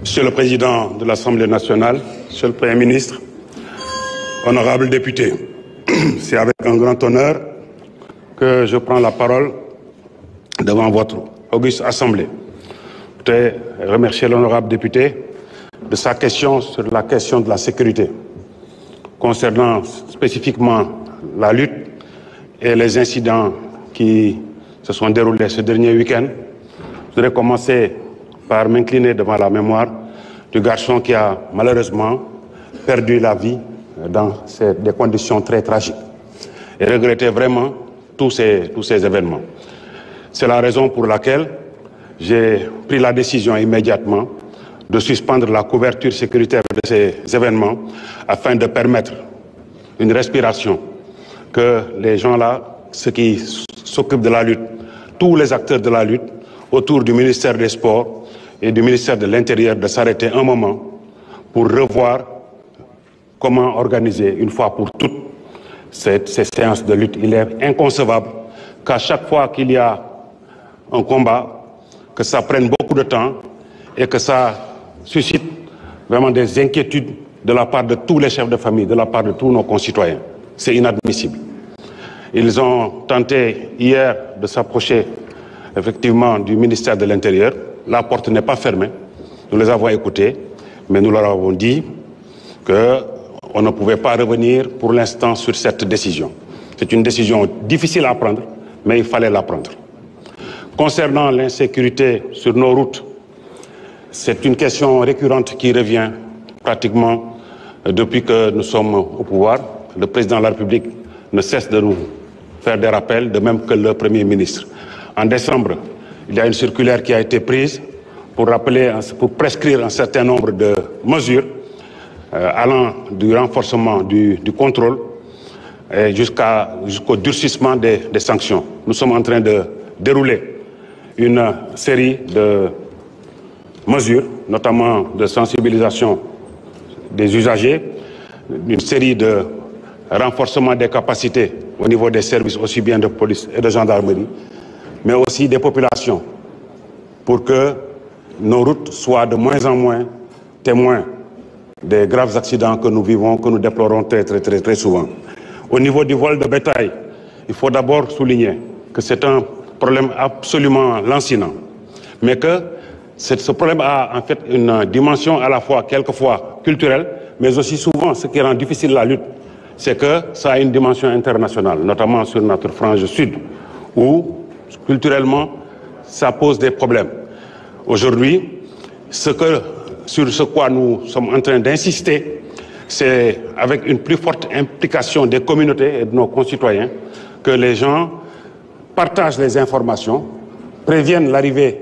Monsieur le Président de l'Assemblée nationale, Monsieur le Premier ministre, honorables députés, c'est avec un grand honneur que je prends la parole devant votre auguste Assemblée. Je voudrais remercier l'honorable député de sa question sur la question de la sécurité, concernant spécifiquement la lutte et les incidents qui se sont déroulés ce dernier week-end. Je voudrais commencer par m'incliner devant la mémoire du garçon qui a malheureusement perdu la vie dans des conditions très tragiques et regretter vraiment tous ces événements. C'est la raison pour laquelle j'ai pris la décision immédiatement de suspendre la couverture sécuritaire de ces événements afin de permettre une respiration, que les gens-là, ceux qui s'occupent de la lutte, tous les acteurs de la lutte autour du ministère des Sports et du ministère de l'Intérieur, de s'arrêter un moment pour revoir comment organiser une fois pour toutes ces séances de lutte. Il est inconcevable qu'à chaque fois qu'il y a un combat, que ça prenne beaucoup de temps et que ça suscite vraiment des inquiétudes de la part de tous les chefs de famille, de la part de tous nos concitoyens. C'est inadmissible. Ils ont tenté hier de s'approcher effectivement du ministère de l'Intérieur. La porte n'est pas fermée. Nous les avons écoutés, mais nous leur avons dit qu'on ne pouvait pas revenir pour l'instant sur cette décision. C'est une décision difficile à prendre, mais il fallait la prendre. Concernant l'insécurité sur nos routes, c'est une question récurrente qui revient pratiquement depuis que nous sommes au pouvoir. Le président de la République ne cesse de nous faire des rappels, de même que le Premier ministre. En décembre, il y a une circulaire qui a été prise pour prescrire un certain nombre de mesures allant du renforcement du contrôle jusqu'au durcissement des sanctions. Nous sommes en train de dérouler une série de mesures, notamment de sensibilisation des usagers, une série de renforcement des capacités au niveau des services aussi bien de police et de gendarmerie, mais aussi des populations, pour que nos routes soient de moins en moins témoins des graves accidents que nous vivons, que nous déplorons très souvent. Au niveau du vol de bétail, il faut d'abord souligner que c'est un problème absolument lancinant, mais que ce problème a en fait une dimension à la fois, quelquefois, culturelle, mais aussi souvent, ce qui rend difficile la lutte, c'est que ça a une dimension internationale, notamment sur notre frange sud, où, culturellement, ça pose des problèmes. Aujourd'hui, sur ce quoi nous sommes en train d'insister, c'est avec une plus forte implication des communautés et de nos concitoyens que les gens partagent les informations, préviennent l'arrivée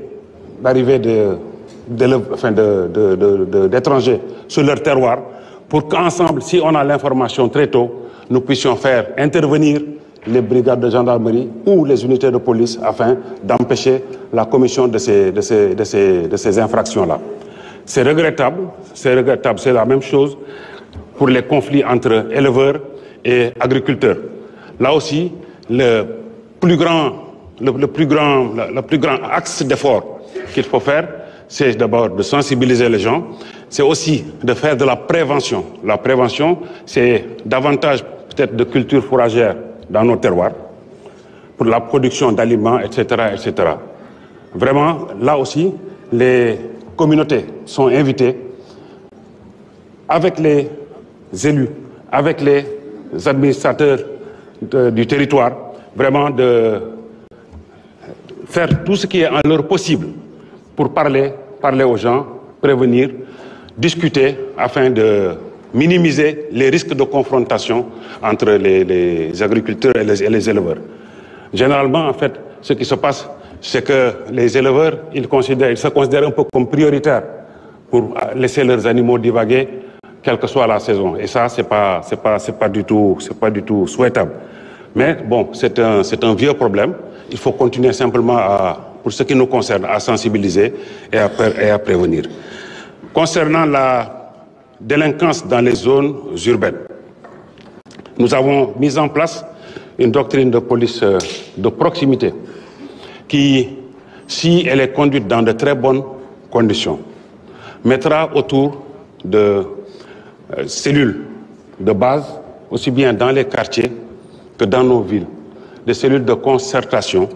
d'étrangers sur leur terroir, pour qu'ensemble, si on a l'information très tôt, nous puissions faire intervenir les brigades de gendarmerie ou les unités de police afin d'empêcher la commission de ces infractions-là. C'est regrettable, c'est la même chose pour les conflits entre éleveurs et agriculteurs. Là aussi, le plus grand axe d'effort qu'il faut faire, c'est d'abord de sensibiliser les gens, c'est aussi de faire de la prévention. La prévention, c'est davantage peut-être de culture fourragère dans nos terroirs, pour la production d'aliments, etc., etc. Vraiment, là aussi, les communautés sont invitées, avec les élus, avec les administrateurs du territoire, vraiment de faire tout ce qui est en leur possible pour parler aux gens, prévenir, discuter afin de minimiser les risques de confrontation entre les agriculteurs et les éleveurs. Généralement, en fait, ce qui se passe, c'est que les éleveurs, ils se considèrent un peu comme prioritaires pour laisser leurs animaux divaguer, quelle que soit la saison. Et ça, c'est pas du tout souhaitable. Mais bon, c'est un vieux problème. Il faut continuer simplement pour ce qui nous concerne, à sensibiliser et à prévenir. Concernant la délinquance dans les zones urbaines, nous avons mis en place une doctrine de police de proximité qui, si elle est conduite dans de très bonnes conditions, mettra autour de cellules de base, aussi bien dans les quartiers que dans nos villes, des cellules de concertation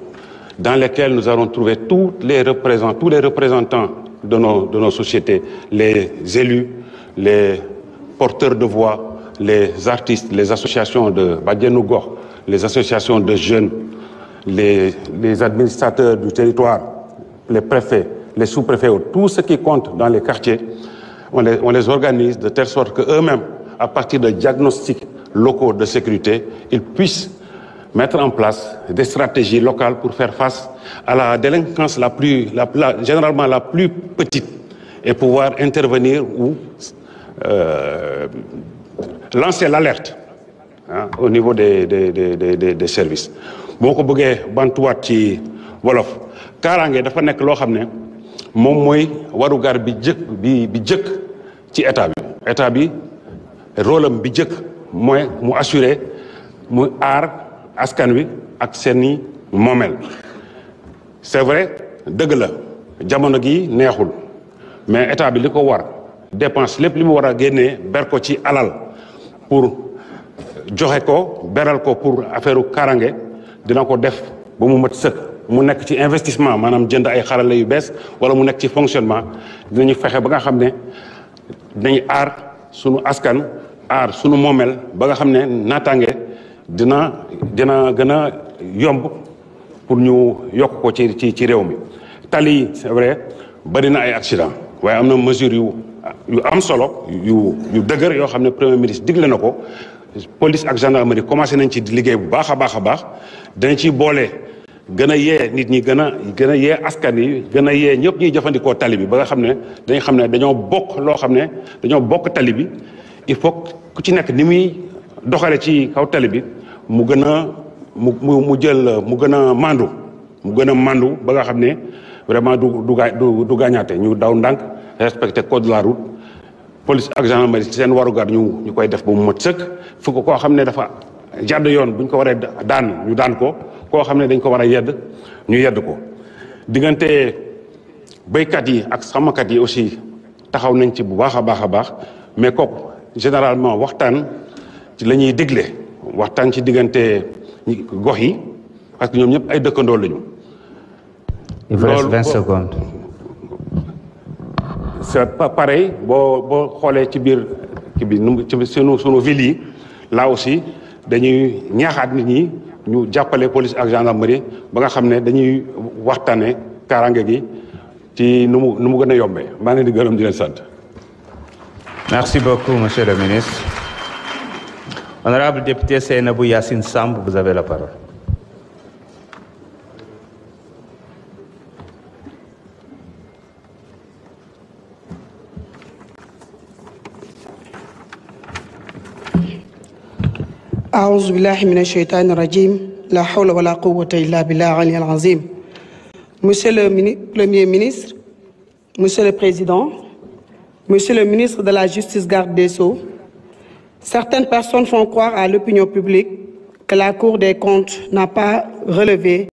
dans lesquelles nous allons trouver tous les représentants de nos sociétés, les élus, les porteurs de voix, les artistes, les associations de Badianou Gox, les associations de jeunes, les administrateurs du territoire, les préfets, les sous-préfets, tout ce qui compte dans les quartiers, on les organise de telle sorte qu'eux-mêmes, à partir de diagnostics locaux de sécurité, ils puissent mettre en place des stratégies locales pour faire face à la délinquance généralement la plus petite et pouvoir intervenir ou lancer l'alerte au niveau des services. boo ko bëggee bantuwaat ci wolof kaaraange dafa nekk loo xam ne moom mooy warugar bi jëkk ci état bi rôle am bi jëkk mooy mu assurer mu aar askan wi ak seeni moomeel. C'est vrai dëgg la jamono gi neexul mais état bi li ko war dépense lépp li mu war a génnee ber ko ci alal pour joxe ko beral ko pour affaire kaaraange dina ko def ba mu mat sëkk mu nekk ci investissement maanaam jënd ay xarala yu bees wala mu nekk ci fonctionnement dinañu fexe ba nga xam ne dinañ aar sunu askan aar sunu moomeel ba nga xam ne naataange dina gën a yomb pour ñu yokk ko ci réew mi. tali yi c'est vrai bari na ay accident waaye am na mesure yu am solo yu dëgër yoo xam ne premier ministre digle na ko police ak gendarmerie commencé nañ ci liggéey bu baax a baax dañ ciy boole gën a yee nit ñi gën a yee askan yi gën a yee ñëpp ñuy jëfandikoo tali bi ba nga xam ne dañ xam ne dañoo bokk loo xam ne dañoo bokk tali bi il faut ku ci nekk ni muy doxale ci kaw tali bi mu gën a mu gën a mandu ba nga xam ne vraiment du gaañaate ñu daw ndànk respecter code de la route police ak gendarmerie ci seen warugar ñu koy def ba mu mat sëkk fu ko koo xam ne dafa jàdd yoon buñ ko waree daan ñu daan ko koo xam ne dañ ko war a yedd ñu yedd ko. diggante béykat yi ak sàmmkat yi aussi taxaw nañ ci bu baax a baax mais kooku généralement waxtaan ci la ñuy digle waxtaan ci diggante gox yi parce que ñoom ñëpp ay dëkkandoo lañu. Il vous reste 20 secondes. C'est pas pareil boo xoolee ci biir ci sunu ville yi là aussi dañuy ñaaxaat nit ñi ñu jàppale police ak gendarmerie ba nga xam ne dañuy waxtaane kaaraange gi ci nu mu gën a yombee maa ngi leen di gërëm di leen sant. Merci beaucoup, monsieur le ministre. Honorable député Seynabou Yassine Samb, vous avez la parole. أعوذ بالله من الشيطان الرجيم لا حول ولا قوة إلا بالله العلي العظيم. Monsieur le Premier ministre, Monsieur le Président, Monsieur le ministre de la Justice, garde des Sceaux, certaines personnes font croire à l'opinion publique que la Cour des comptes n'a pas relevé